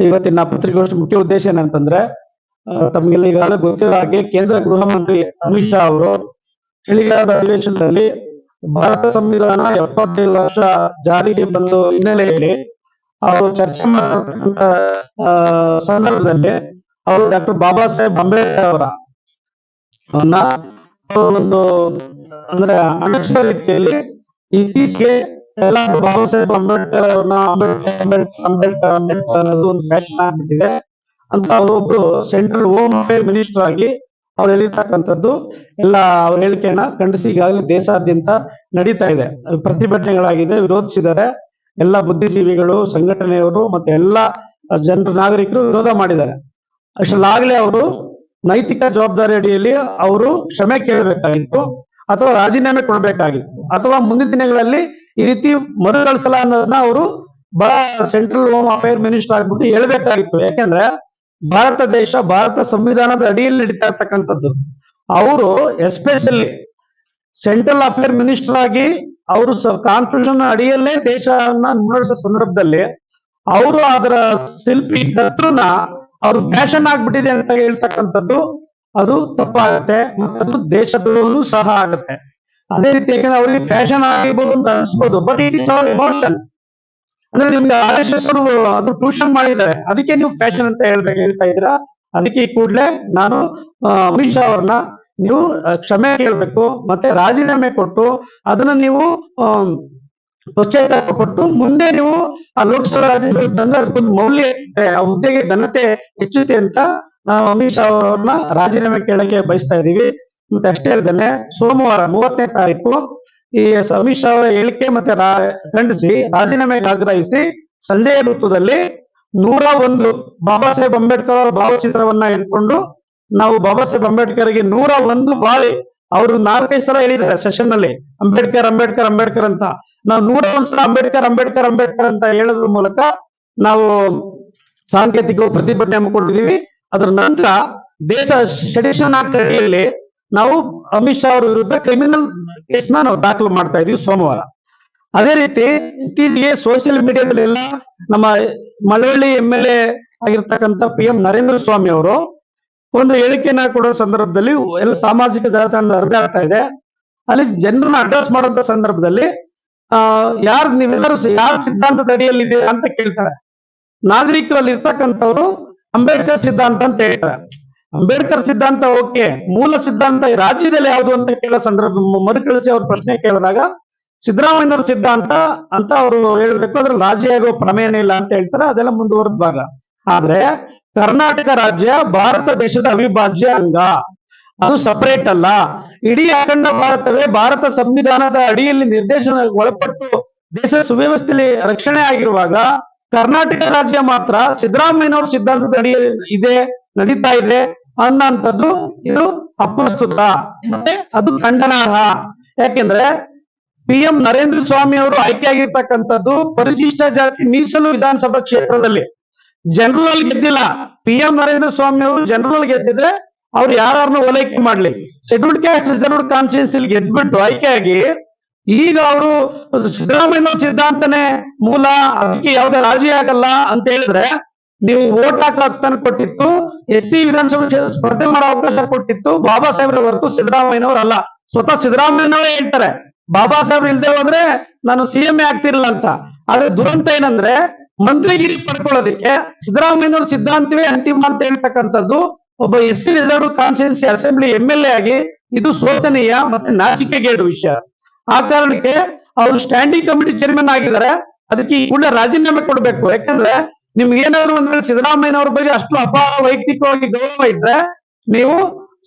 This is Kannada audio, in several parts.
ಇವತ್ತಿನ ಪತ್ರಿಕಾಗೋಷ್ಠಿ ಮುಖ್ಯ ಉದ್ದೇಶ ಏನಂತಂದ್ರೆ ತಮಗೆಲ್ಲ ಈಗಾಗಲೇ ಗೊತ್ತಿರೋ ಹಾಗೆ ಕೇಂದ್ರ ಗೃಹ ಮಂತ್ರಿ ಅಮಿತ್ ಶಾ ಅವರು ಚಳಿಗಾಲದ ಅಧಿವೇಶನದಲ್ಲಿ ಭಾರತ ಸಂವಿಧಾನ 75 ವರ್ಷ ಜಾರಿಗೆ ಬಂದ ಹಿನ್ನೆಲೆಯಲ್ಲಿ ಅವರು ಚರ್ಚೆ ಮಾಡತಕ್ಕಂತ ಸಂದರ್ಭದಲ್ಲಿ ಅವರು ಡಾಕ್ಟರ್ ಬಾಬಾ ಸಾಹೇಬ್ ಅಂಬೇಡ್ಕರ್ ಅವರ ಒಂದು ಅಂದ್ರೆ ಅನುಷ್ಠ ರೀತಿಯಲ್ಲಿ ಇತ್ತೀಚೆಗೆ ಎಲ್ಲ ಬಾಬಾ ಸಾಹೇಬ್ ಅಂಬೇಡ್ಕರ್ ಅವ್ರನ್ನ ಅಂಬೇಡ್ಕರ್ ಅನ್ನೋದು ಒಂದು ಫ್ಯಾಷನ್ ಆಗ್ಬಿಟ್ಟಿದೆ ಅಂತ ಅವರೊಬ್ರು ಸೆಂಟ್ರಲ್ ಹೋಮ್ ಅಫೇರ್ ಮಿನಿಸ್ಟರ್ ಆಗಿ ಅವ್ರು ಹೇಳಿರ್ತಕ್ಕಂಥದ್ದು ಎಲ್ಲ ಅವ್ರ ಹೇಳಿಕೆಯನ್ನ ಖಂಡಿಸಿ ಈಗಾಗಲೇ ದೇಶಾದ್ಯಂತ ನಡೀತಾ ಇದೆ. ಪ್ರತಿಭಟನೆಗಳಾಗಿದೆ, ವಿರೋಧಿಸಿದ್ದಾರೆ. ಎಲ್ಲ ಬುದ್ಧಿಜೀವಿಗಳು, ಸಂಘಟನೆಯವರು ಮತ್ತೆ ಎಲ್ಲ ಜನರು, ನಾಗರಿಕರು ವಿರೋಧ ಮಾಡಿದ್ದಾರೆ. ಅಷ್ಟರಲ್ಲಾಗಲೇ ಅವರು ನೈತಿಕ ಜವಾಬ್ದಾರಿ ಅಡಿಯಲ್ಲಿ ಅವರು ಕ್ಷಮೆ ಕೇಳಬೇಕಾಗಿತ್ತು ಅಥವಾ ರಾಜೀನಾಮೆ ಕೊಡಬೇಕಾಗಿತ್ತು ಅಥವಾ ಮುಂದಿನ ದಿನಗಳಲ್ಲಿ ಈ ರೀತಿ ಮರುಕಳಿಸಲ್ಲ ಅನ್ನೋದನ್ನ ಅವರು ಬಹಳ ಸೆಂಟ್ರಲ್ ಹೋಮ್ ಅಫೇರ್ ಮಿನಿಸ್ಟರ್ ಆಗ್ಬಿಟ್ಟು ಹೇಳ್ಬೇಕಾಗಿತ್ತು. ಯಾಕೆಂದ್ರೆ ಭಾರತ ದೇಶ ಭಾರತ ಸಂವಿಧಾನದ ಅಡಿಯಲ್ಲಿ ನಡೀತಾ ಇರ್ತಕ್ಕಂಥದ್ದು. ಅವರು ಎಸ್ಪೆಷಲಿ ಸೆಂಟ್ರಲ್ ಅಫೇರ್ ಮಿನಿಸ್ಟರ್ ಆಗಿ ಅವರು ಕಾನ್ಸ್ಟಿಟ್ಯೂಷನ್ ಅಡಿಯಲ್ಲೇ ದೇಶವನ್ನ ಮುನ್ನಡೆಸೋ ಸಂದರ್ಭದಲ್ಲಿ ಅವರು ಅದರ ಶಿಲ್ಪಿ ಕರ್ತೃನ ಅವ್ರು ಫ್ಯಾಷನ್ ಆಗ್ಬಿಟ್ಟಿದೆ ಅಂತ ಹೇಳ್ತಕ್ಕಂಥದ್ದು ಅದು ತಪ್ಪಾಗುತ್ತೆ ಮತ್ತು ಅದು ದೇಶದಲ್ಲೂ ಸಹ ಆಗುತ್ತೆ. ಅದೇ ರೀತಿ ಯಾಕಂದ್ರೆ ಅವ್ರಿಗೆ ಫ್ಯಾಷನ್ ಆಗಿರ್ಬೋದು ಅಂತ ಅನ್ಸ್ಬೋದು, but it is our emotion. ಅಂದ್ರೆ ನಿಮ್ಗೆ RSS ಅದು ಟ್ಯೂಷನ್ ಮಾಡಿದ್ದಾರೆ, ಅದಕ್ಕೆ ನೀವು ಫ್ಯಾಷನ್ ಅಂತ ಹೇಳ್ತಾ ಇದ್ದೀರಾ. ಅದಕ್ಕೆ ಈ ಕೂಡಲೇ ನಾನು ಅಮಿತ್ ಶಾ ಅವ್ರನ್ನ ನೀವು ಕ್ಷಮೆ ಕೇಳಬೇಕು ಮತ್ತೆ ರಾಜೀನಾಮೆ ಕೊಟ್ಟು ಅದನ್ನ ನೀವು ಪಶ್ಚಾತ್ತಾಪ ಪಟ್ಟು ಮುಂದೆ ನೀವು ಆ ಲೋಕಸಭಾ ರಾಜ್ಯದಲ್ಲಿ ಮೌಲ್ಯ ಆ ಹುದ್ದೆಗೆ ಘನತೆ ಹೆಚ್ಚುತ್ತೆ ಅಂತ ನಾವು ಅಮಿತ್ ಶಾ ಅವರನ್ನ ರಾಜೀನಾಮೆ ಕೇಳಕ್ಕೆ ಬಯಸ್ತಾ ಇದೀವಿ. ಮತ್ತೆ ಅಷ್ಟೇ ಅಲ್ಲದೆ ಸೋಮವಾರ 30ನೇ ತಾರೀಕು ಈ ಅಮಿತ್ ಶಾ ಅವರ ಹೇಳಿಕೆ ಮತ್ತೆ ಖಂಡಿಸಿ ರಾಜೀನಾಮೆಗೆ ಆಗ್ರಹಿಸಿ ಸಂಜೆಯ ಋತುದಲ್ಲಿ 101 ಬಾಬಾ ಸಾಹೇಬ್ ಅಂಬೇಡ್ಕರ್ ಅವರ ಭಾವಚಿತ್ರವನ್ನ ಇಟ್ಕೊಂಡು ನಾವು ಬಾಬಾ ಸಾಹೇಬ್ ಅಂಬೇಡ್ಕರ್ಗೆ 101 ಬಾರಿ ಅವರು 4-5 ಸಲ ಹೇಳಿದ್ದಾರೆ ಸೆಷನ್ ನಲ್ಲಿ ಅಂಬೇಡ್ಕರ್ ಅಂಬೇಡ್ಕರ್ ಅಂಬೇಡ್ಕರ್ ಅಂತ. ನಾವು 101 ಸಲ ಅಂಬೇಡ್ಕರ್ ಅಂಬೇಡ್ಕರ್ ಅಂಬೇಡ್ಕರ್ ಅಂತ ಹೇಳೋದ್ರ ಮೂಲಕ ನಾವು ಸಾಂಕೇತಿಕ ಪ್ರತಿಭಟನೆ ಹಮ್ಮಿಕೊಂಡಿದೀವಿ. ಅದರ ನಂತರ ದೇಶ ಸೆಡಿಷನ್ ಆಕ್ಟ್ ಅಡಿಯಲ್ಲಿ ನಾವು ಅಮಿತ್ ಶಾ ಅವರ ವಿರುದ್ಧ ಕ್ರಿಮಿನಲ್ ಕೇಸ್ನ ನಾವು ದಾಖಲು ಮಾಡ್ತಾ ಇದೀವಿ ಸೋಮವಾರ. ಅದೇ ರೀತಿ ಇತ್ತೀಚೆಗೆ ಸೋಷಿಯಲ್ ಮೀಡಿಯಾದಲ್ಲೆಲ್ಲ ನಮ್ಮ ಮಳವಳ್ಳಿ MLA ಆಗಿರ್ತಕ್ಕಂಥ PM ನರೇಂದ್ರ ಸ್ವಾಮಿ ಅವರು ಒಂದು ಹೇಳಿಕೆಯನ್ನ ಕೊಡೋ ಸಂದರ್ಭದಲ್ಲಿ ಎಲ್ಲ ಸಾಮಾಜಿಕ ಜಾಲತಾಣ ಹರಿದಾಡ್ತಾ ಇದೆ. ಅಲ್ಲಿ ಜನರನ್ನ ಅಡ್ರೆಸ್ ಮಾಡುವಂತ ಸಂದರ್ಭದಲ್ಲಿ ನೀವೆಲ್ಲರೂ ಯಾರ ಸಿದ್ಧಾಂತದ ಅಡಿಯಲ್ಲಿದೆ ಅಂತ ಕೇಳ್ತಾರೆ. ನಾಗರಿಕರಲ್ಲಿ ಇರ್ತಕ್ಕಂಥವ್ರು ಅಂಬೇಡ್ಕರ್ ಸಿದ್ಧಾಂತ ಅಂತ ಹೇಳ್ತಾರೆ. ಅಂಬೇಡ್ಕರ್ ಸಿದ್ಧಾಂತ ಓಕೆ, ಮೂಲ ಸಿದ್ಧಾಂತ ರಾಜ್ಯದಲ್ಲಿ ಯಾವುದು ಅಂತ ಕೇಳೋ ಸಂದರ್ಭ ಮರುಕಳಿಸಿ ಅವ್ರ ಪ್ರಶ್ನೆ ಕೇಳಿದಾಗ ಸಿದ್ದರಾಮಯ್ಯನವ್ರ ಸಿದ್ಧಾಂತ ಅಂತ ಅವರು ಹೇಳ್ಬೇಕು, ಅದ್ರಲ್ಲಿ ರಾಜ್ಯ ಆಗೋ ಪ್ರಮೇಯನೇ ಇಲ್ಲ ಅಂತ ಹೇಳ್ತಾರೆ. ಅದೆಲ್ಲ ಮುಂದುವರೆದ ಭಾಗ. ಆದ್ರೆ ಕರ್ನಾಟಕ ರಾಜ್ಯ ಭಾರತ ದೇಶದ ಅವಿಭಾಜ್ಯ ಅಂಗ, ಅದು ಸಪರೇಟ್ ಅಲ್ಲ. ಇಡೀ ಅಖಂಡ ಭಾರತವೇ ಭಾರತ ಸಂವಿಧಾನದ ಅಡಿಯಲ್ಲಿ ನಿರ್ದೇಶನ ಒಳಪಟ್ಟು ದೇಶ ಸುವ್ಯವಸ್ಥೆಯಲ್ಲಿ ರಕ್ಷಣೆ ಆಗಿರುವಾಗ ಕರ್ನಾಟಕ ರಾಜ್ಯ ಮಾತ್ರ ಸಿದ್ದರಾಮಯ್ಯನವ್ರ ಸಿದ್ಧಾಂತದ ಅಡಿಯಲ್ಲಿ ಇದೆ, ನಡೀತಾ ಇದೆ ಅನ್ನೋಂಥದ್ದು ಇದು ಅಪ್ರಸ್ತುತ ಮತ್ತೆ ಅದು ಖಂಡನಾರ್ಹ. ಯಾಕೆಂದ್ರೆ PM ನರೇಂದ್ರ ಸ್ವಾಮಿ ಅವರು ಆಯ್ಕೆಯಾಗಿರ್ತಕ್ಕಂಥದ್ದು ಪರಿಶಿಷ್ಟ ಜಾತಿ ಮೀಸಲು ವಿಧಾನಸಭಾ ಕ್ಷೇತ್ರದಲ್ಲಿ ಜನರಲ್ ಗೆದ್ದಿಲ್ಲ. PM ನರೇಂದ್ರ ಸ್ವಾಮಿ ಅವರು ಜನರಲ್ ಗೆದ್ದಿದ್ರೆ ಅವ್ರು ಯಾರನ್ನ ಓಲೈಕೆ ಮಾಡ್ಲಿ, ಶೆಡ್ಯೂಲ್ಡ್ ಕ್ಯಾಸ್ಟ್ ರಿಸರ್ವ್ಡ್ ಕಾನ್ಸ್ಟಿಟ್ಯೂನ್ಸಿ ಗೆದ್ಬಿಟ್ಟು ಆಯ್ಕೆಯಾಗಿ ಈಗ ಅವರು ಸಿದ್ದರಾಮಯ್ಯ ಸಿದ್ಧಾಂತನೇ ಮೂಲ, ಅದಕ್ಕೆ ಯಾವುದೇ ರಾಜಿ ಆಗಲ್ಲ ಅಂತ ಹೇಳಿದ್ರೆ ನೀವು ವೋಟ್ ಹಾಕೋ ಹಕ್ಕನ್ನು ಕೊಟ್ಟಿತ್ತು, SC ವಿಧಾನಸಭೆ ಸ್ಪರ್ಧೆ ಮಾಡೋ ಅವಕಾಶ ಕೊಟ್ಟಿತ್ತು ಬಾಬಾ ಸಾಹೇಬ್ರ ಹೊರತು ಸಿದ್ದರಾಮಯ್ಯನವರಲ್ಲ. ಸ್ವತಃ ಸಿದ್ದರಾಮಯ್ಯನವರೇ ಹೇಳ್ತಾರೆ ಬಾಬಾ ಸಾಹೇಬ್ರು ಇಲ್ದೆ ಹೋದ್ರೆ ನಾನು CM ಆಗ್ತಿರಲ್ಲ ಅಂತ. ಆದ್ರೆ ದುರಂತ ಏನಂದ್ರೆ ಮಂತ್ರಿಗಿರಿ ಪಡ್ಕೊಳ್ಳೋದಕ್ಕೆ ಸಿದ್ದರಾಮಯ್ಯನವ್ರ ಸಿದ್ಧಾಂತವೇ ಅಂತಿಮ ಅಂತ ಹೇಳ್ತಕ್ಕಂಥದ್ದು ಒಬ್ಬ SC reserved constituency assembly MLA ಆಗಿ ಇದು ಶೋಚನೀಯ ಮತ್ತೆ ನಾಚಿಕೆಗೇಡು ವಿಷಯ. ಆ ಕಾರಣಕ್ಕೆ ಅವರು ಸ್ಟ್ಯಾಂಡಿಂಗ್ ಕಮಿಟಿ ಚೇರ್ಮನ್ ಆಗಿದ್ದಾರೆ. ಅದಕ್ಕೆ ಈ ಕೂಡಲೇ ರಾಜೀನಾಮೆ ಕೊಡಬೇಕು. ಯಾಕಂದ್ರೆ ನಿಮ್ಗೆ ಏನಾದ್ರು ಒಂದ್ ವೇಳೆ ಸಿದ್ದರಾಮಯ್ಯನವ್ರ ಬಗ್ಗೆ ಅಷ್ಟು ಅಪಾರ ವೈಯಕ್ತಿಕವಾಗಿ ಗೌರವ ಇದ್ರೆ ನೀವು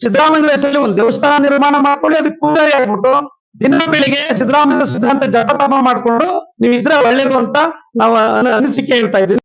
ಸಿದ್ದರಾಮಯ್ಯ ಹೆಸರಲ್ಲಿ ಒಂದು ದೇವಸ್ಥಾನ ನಿರ್ಮಾಣ ಮಾಡ್ಕೊಳ್ಳಿ, ಅದಕ್ಕೆ ಪೂಜಾರಿ ಆಗ್ಬಿಟ್ಟು ದಿನ ಬೆಳಿಗ್ಗೆ ಸಿದ್ದರಾಮಯ್ಯ ಸಿದ್ಧಾಂತ ಜಪತಪ ಮಾಡ್ಕೊಂಡು ನೀವು ಇದ್ರೆ ಒಳ್ಳೇದು ಅಂತ ನಾವು ಅನಿಸಿಕೆ ಹೇಳ್ತಾ ಇದ್ದೀವಿ.